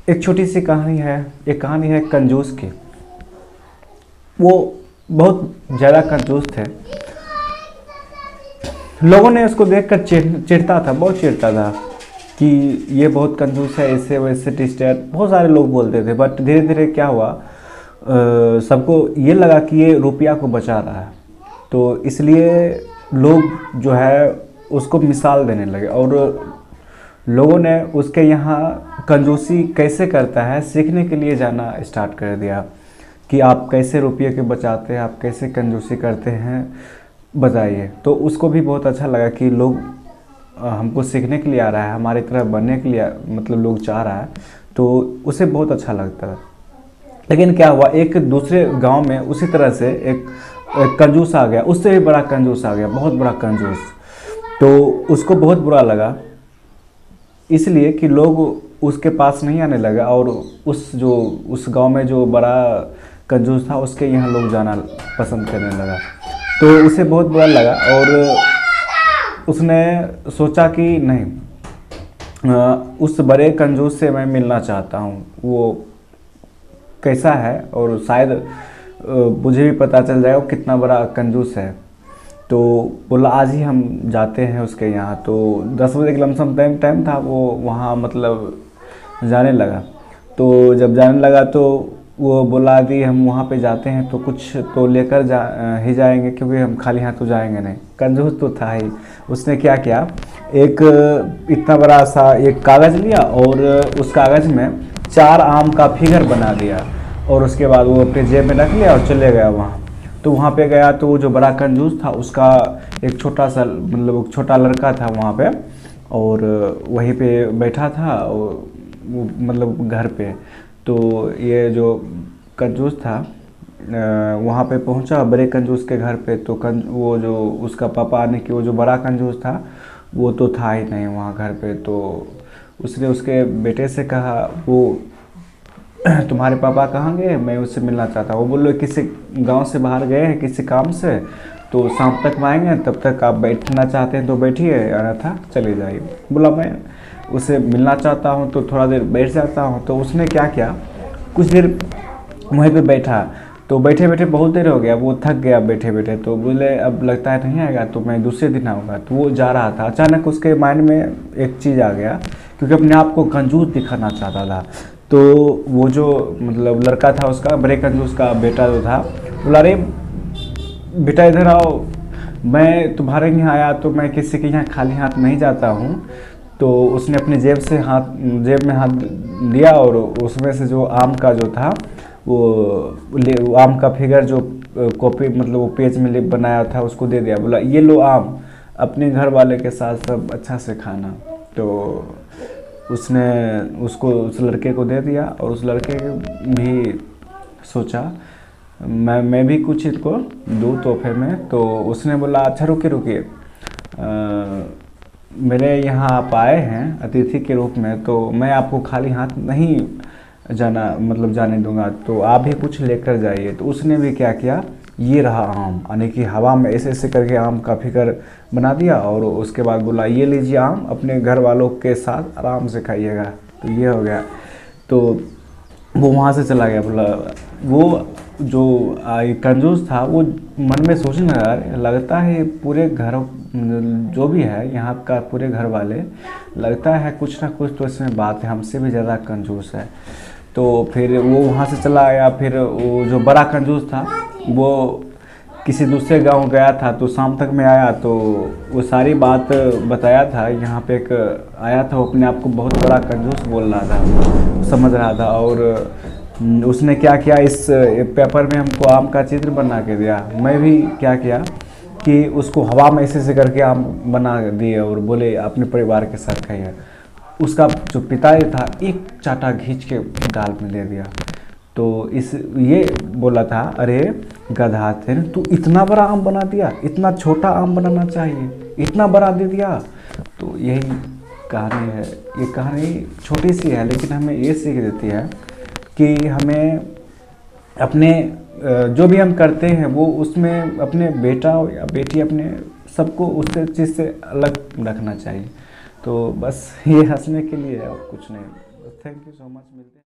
एक छोटी सी कहानी है। एक कहानी है कंजूस की। वो बहुत ज़्यादा कंजूस थे। लोगों ने उसको देखकर चिढ़ता था, बहुत चिढ़ता था कि ये बहुत कंजूस है, ऐसे वैसे टिस्टर बहुत सारे लोग बोलते थे। बट धीरे धीरे क्या हुआ, सबको ये लगा कि ये रुपया को बचा रहा है, तो इसलिए लोग जो है उसको मिसाल देने लगे और लोगों ने उसके यहाँ कंजूसी कैसे करता है सीखने के लिए जाना स्टार्ट कर दिया कि आप कैसे रुपये के बचाते हैं, आप कैसे कंजूसी करते हैं, बताइए। तो उसको भी बहुत अच्छा लगा कि लोग हमको सीखने के लिए आ रहा है, हमारी तरह बनने के लिए मतलब लोग चाह रहा है, तो उसे बहुत अच्छा लगता है। लेकिन क्या हुआ, एक दूसरे गांव में उसी तरह से एक कंजूस आ गया, उससे भी बड़ा कंजूस आ गया, बहुत बड़ा कंजूस। तो उसको बहुत बुरा लगा, इसलिए कि लोग उसके पास नहीं आने लगा और उस गांव में जो बड़ा कंजूस था उसके यहाँ लोग जाना पसंद करने लगा। तो उसे बहुत बुरा लगा और उसने सोचा कि नहीं, उस बड़े कंजूस से मैं मिलना चाहता हूँ, वो कैसा है और शायद मुझे भी पता चल जाएगा वो कितना बड़ा कंजूस है। तो बोला आज ही हम जाते हैं उसके यहाँ। तो 10 बजे का लमसम टाइम था, वो वहाँ मतलब जाने लगा। तो जब जाने लगा तो वो बोला कि हम वहाँ पे जाते हैं तो कुछ तो लेकर ही जाएंगे, क्योंकि हम खाली हाथ तो जाएंगे नहीं। कंजूस तो था ही। उसने क्या किया, एक इतना बड़ा सा एक कागज़ लिया और उस कागज़ में 4 आम का फिगर बना दिया और उसके बाद वो अपने जेब में रख लिया और चले गया वहाँ। तो वहाँ पे गया तो वो जो बड़ा कंजूस था उसका एक छोटा सा मतलब छोटा लड़का था वहाँ पे, और वहीं पे बैठा था और वो मतलब घर पे। तो ये जो कंजूस था वहाँ पे पहुँचा बड़े कंजूस के घर पे। तो वो जो उसका पापा आने की, वो जो बड़ा कंजूस था वो तो था ही नहीं वहाँ घर पे। तो उसने उसके बेटे से कहा, वो तुम्हारे पापा कहाँ गए, मैं उससे मिलना चाहता हूँ। वो बोले किसी गांव से बाहर गए हैं किसी काम से, तो शाम तक में आएंगे, तब तक आप बैठना चाहते हैं तो बैठिए, अन्यथा चले जाइए। बोला मैं उससे मिलना चाहता हूँ तो थोड़ा देर बैठ जाता हूँ। तो उसने क्या किया, कुछ देर वहीं पे बैठा। तो बैठे बैठे बहुत देर हो गया, वो थक गया बैठे बैठे। तो बोले अब लगता है नहीं आएगा तो मैं दूसरे दिन आऊँगा। तो वो जा रहा था, अचानक उसके माइंड में एक चीज़ आ गया, क्योंकि अपने आप को कंजूस दिखाना चाहता था। तो वो जो मतलब लड़का था उसका, बड़े कंजूस का बेटा जो था, बोला अरे बेटा इधर आओ, मैं तुम्हारे यहाँ आया तो मैं किसी के यहाँ खाली हाथ नहीं जाता हूँ। तो उसने अपनी जेब में हाथ दिया और उसमें से जो आम का जो था वो आम का फिगर जो कॉपी मतलब वो पेज में बनाया था उसको दे दिया। बोला ये लो आम, अपने घर वाले के साथ सब अच्छा से खाना। तो उसने उसको उस लड़के को दे दिया और उस लड़के भी सोचा मैं भी कुछ इसको दूँ तोहफे में। तो उसने बोला अच्छा रुकिए रुकिए, मेरे यहाँ आप आए हैं अतिथि के रूप में, तो मैं आपको खाली हाथ नहीं जाने दूंगा, तो आप भी कुछ लेकर जाइए। तो उसने भी क्या किया, ये रहा आम, यानी कि हवा में ऐसे ऐसे करके आम का फिगर बना दिया और उसके बाद बोला ये लीजिए आम, अपने घर वालों के साथ आराम से खाइएगा। तो ये हो गया। तो वो वहाँ से चला गया। बोला वो जो कंजूस था वो मन में सोचने लगा, "अरे, लगता है पूरे घर जो भी है यहाँ का पूरे घर वाले, लगता है कुछ ना कुछ तो इसमें बात है, हमसे भी ज़्यादा कंजूस है।" तो फिर वो वहाँ से चला आया। फिर वो जो बड़ा कंजूस था वो किसी दूसरे गांव गया था, तो शाम तक में आया तो वो सारी बात बताया था। यहाँ पे एक आया था, वो अपने आप को बहुत बड़ा कंजूस बोल रहा था, समझ रहा था। और उसने क्या किया, इस पेपर में हमको आम का चित्र बना के दिया। मैं भी क्या किया कि उसको हवा में ऐसे ऐसे करके आम बना दिए और बोले अपने परिवार के साथ खाइए। उसका जो पिताजी था एक चाटा खींच के दाल में दे दिया। तो ये बोला था अरे गधा थे, तू इतना बड़ा आम बना दिया, इतना छोटा आम बनाना चाहिए, इतना बड़ा दे दिया। तो यही कहानी है। ये कहानी छोटी सी है लेकिन हमें ये सीख देती है कि हमें अपने जो भी हम करते हैं वो उसमें अपने बेटा या बेटी अपने सबको उस चीज़ से अलग रखना चाहिए। तो बस ये हंसने के लिए है और कुछ नहीं। थैंक यू सो मच, मिलते हैं।